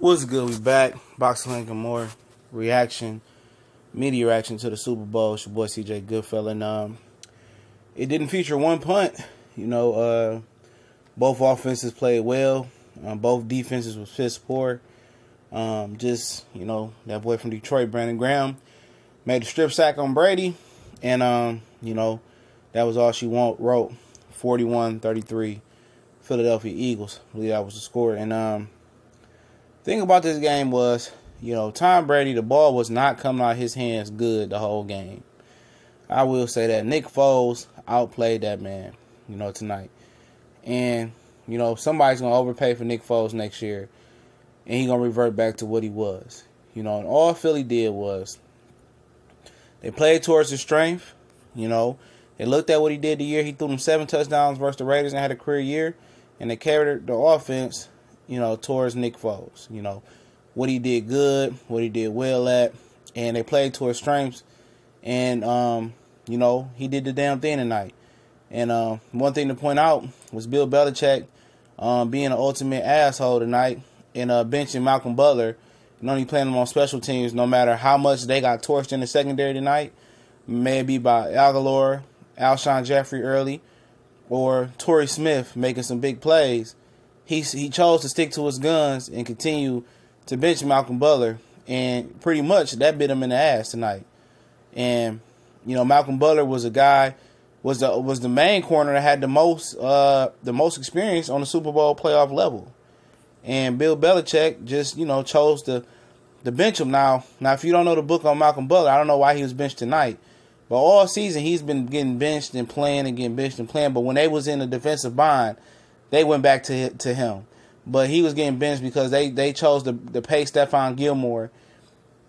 What's good? We back. Boxing Link and more reaction, media reaction to the Super Bowl. It's your boy CJ Goodfella. And it didn't feature one punt. Both offenses played well. Both defenses was piss poor. That boy from Detroit, Brandon Graham, made a strip sack on Brady. And, that was all she wrote. 41-33, Philadelphia Eagles. I believe that was the score. And, thing about this game was, Tom Brady, the ball was not coming out of his hands good the whole game. I will say that. Nick Foles outplayed that man, tonight. And, somebody's going to overpay for Nick Foles next year, and he's going to revert back to what he was. And all Philly did was they played towards his strength. They looked at what he did the year. He threw them 7 touchdowns versus the Raiders and had a career year, and they carried the offense towards Nick Foles. What he did good, what he did well at, and they played towards strengths. And, he did the damn thing tonight. And one thing to point out was Bill Belichick being an ultimate asshole tonight and benching Malcolm Butler and only playing him on special teams no matter how much they got torched in the secondary tonight, maybe by Aguilar, Alshon Jeffrey early, or Torrey Smith making some big plays. He chose to stick to his guns and continue to bench Malcolm Butler, and pretty much that bit him in the ass tonight. And Malcolm Butler was the main corner that had the most experience on the Super Bowl playoff level, and Bill Belichick just chose to bench him. Now if you don't know the book on Malcolm Butler, I don't know why he was benched tonight, but all season he's been getting benched and playing and getting benched and playing. But when they was in the defensive bind, they went back to him. But he was getting benched because they chose to pay Stephon Gilmore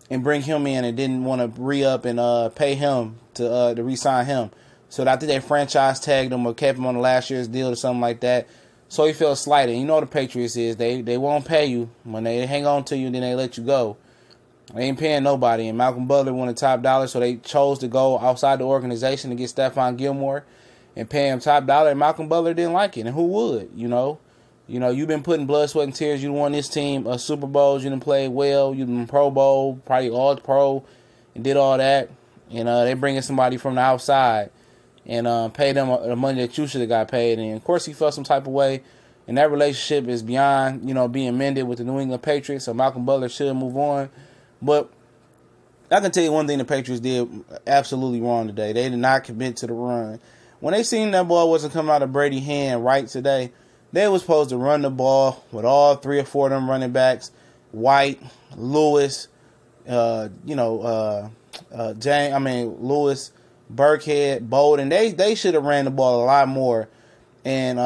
and bring him in and didn't want to re-up and pay him to re-sign him. So I think they franchise tagged him or kept him on the last year's deal or something like that. So he felt slighted. You know what the Patriots is. They won't pay you. When they hang on to you, then they let you go. They ain't paying nobody. And Malcolm Butler wanted top dollar, so they chose to go outside the organization to get Stephon Gilmore and pay him top dollar, and Malcolm Butler didn't like it. And who would, you've been putting blood, sweat, and tears. You won this team Super Bowls. You done played well. You done Pro Bowl, probably All-Pro, and did all that. And they bring in somebody from the outside and pay them the money that you should have got paid. And, of course, he felt some type of way. And that relationship is beyond, being mended with the New England Patriots. So Malcolm Butler should move on. But I can tell you one thing the Patriots did absolutely wrong today. They did not commit to the run. When they seen that ball wasn't coming out of Brady's hand right today, they was supposed to run the ball with all 3 or 4 of them running backs, White, Lewis, Lewis, Burkhead, Bolden. They should have ran the ball a lot more. And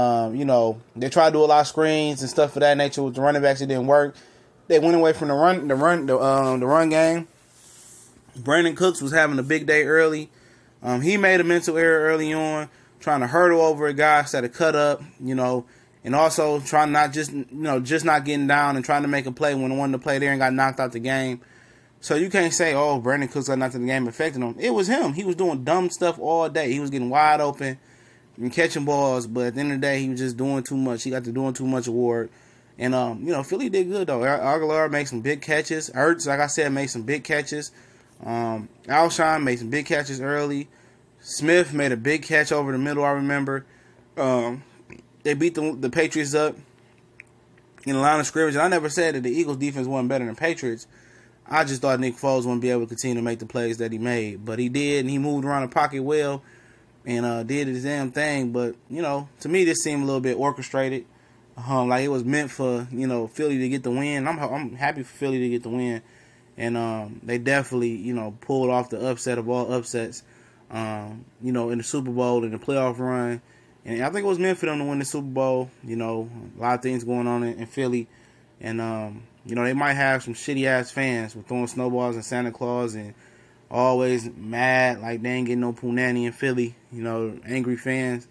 they tried to do a lot of screens and stuff of that nature with the running backs. It didn't work. They went away from the run game. Brandon Cooks was having a big day early. He made a mental error early on, trying to hurdle over a guy instead of cut up, and also trying not just not getting down and trying to make a play when the one to play there and got knocked out the game. So you can't say, oh, Brandon Cooks got knocked out the game affecting him. It was him. He was doing dumb stuff all day. He was getting wide open and catching balls, but at the end of the day, he was just doing too much. He got to doing too much award. And, Philly did good, though. Aguilar made some big catches. Ertz, like I said, made some big catches. Alshon made some big catches early. Smith made a big catch over the middle, I remember. They beat the Patriots up in the line of scrimmage. And I never said that the Eagles' defense wasn't better than Patriots. I just thought Nick Foles wouldn't be able to continue to make the plays that he made. But he did, and he moved around the pocket well and did his damn thing. But, to me, this seemed a little bit orchestrated. Like it was meant for, Philly to get the win. I'm happy for Philly to get the win. And they definitely, pulled off the upset of all upsets, in the Super Bowl and the playoff run. And I think it was meant for them to win the Super Bowl. A lot of things going on in Philly. And, they might have some shitty-ass fans with throwing snowballs and Santa Claus and always mad like they ain't getting no punani in Philly, angry fans.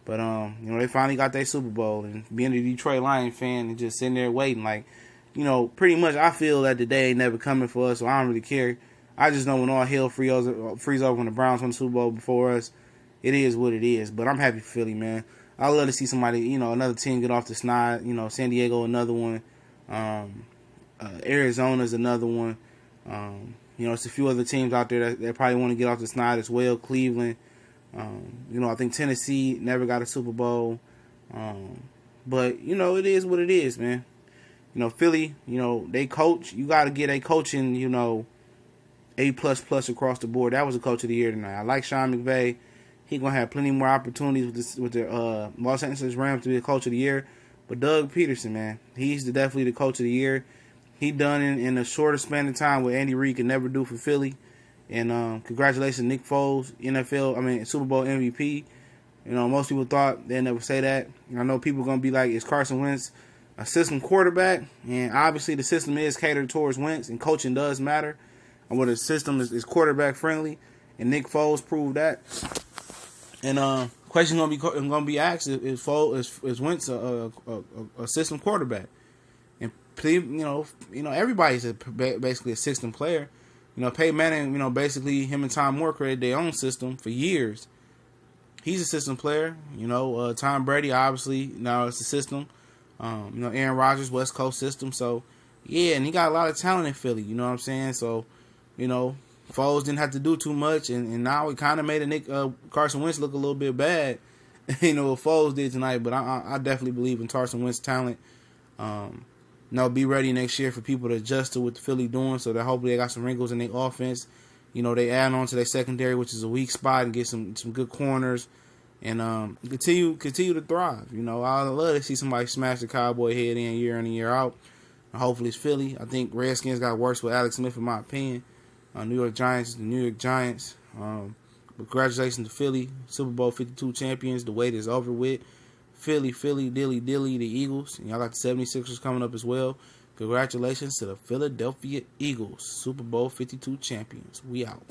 But, they finally got their Super Bowl. And being a Detroit Lions fan and just sitting there waiting, like, pretty much I feel that the day ain't never coming for us, so I don't really care. I just know when all hell freeze over when the Browns won the Super Bowl before us, it is what it is. But I'm happy for Philly, man. I love to see somebody, another team get off the snide. San Diego, another one. Arizona's another one. It's a few other teams out there that probably want to get off the snide as well. Cleveland. I think Tennessee never got a Super Bowl. But, it is what it is, man. Philly, they coach. You got to get a coaching, A++ across the board. That was a coach of the year tonight. I like Sean McVay. He going to have plenty more opportunities with the Los Angeles Rams to be the coach of the year. But Doug Peterson, man, he's definitely the coach of the year. He done in a shorter span of time what Andy Reid could never do for Philly. And congratulations, Nick Foles, Super Bowl MVP. Most people thought they'd never say that. I know people are going to be like, is Carson Wentz a system quarterback? And obviously the system is catered towards Wentz, and coaching does matter. And where the system is quarterback friendly, and Nick Foles proved that. And question going to be asked is Wentz a system quarterback? And everybody's basically a system player. Peyton Manning, basically him and Tom Moore created their own system for years. He's a system player. Tom Brady, obviously, now it's a system. Aaron Rodgers, West Coast system. So, yeah, and he got a lot of talent in Philly. You know what I'm saying? So, Foles didn't have to do too much, and now it kind of made Carson Wentz look a little bit bad. What Foles did tonight, but I definitely believe in Carson Wentz's talent. Be ready next year for people to adjust to what the Philly doing, so that hopefully they got some wrinkles in their offense. They add on to their secondary, which is a weak spot, and get some good corners, and continue to thrive. I love to see somebody smash the Cowboy head in year out. And hopefully it's Philly. I think Redskins got worse with Alex Smith, in my opinion. New York Giants is the New York Giants. But congratulations to Philly, Super Bowl 52 champions. The wait is over with. Philly, dilly, the Eagles. And y'all got the 76ers coming up as well. Congratulations to the Philadelphia Eagles, Super Bowl 52 champions. We out.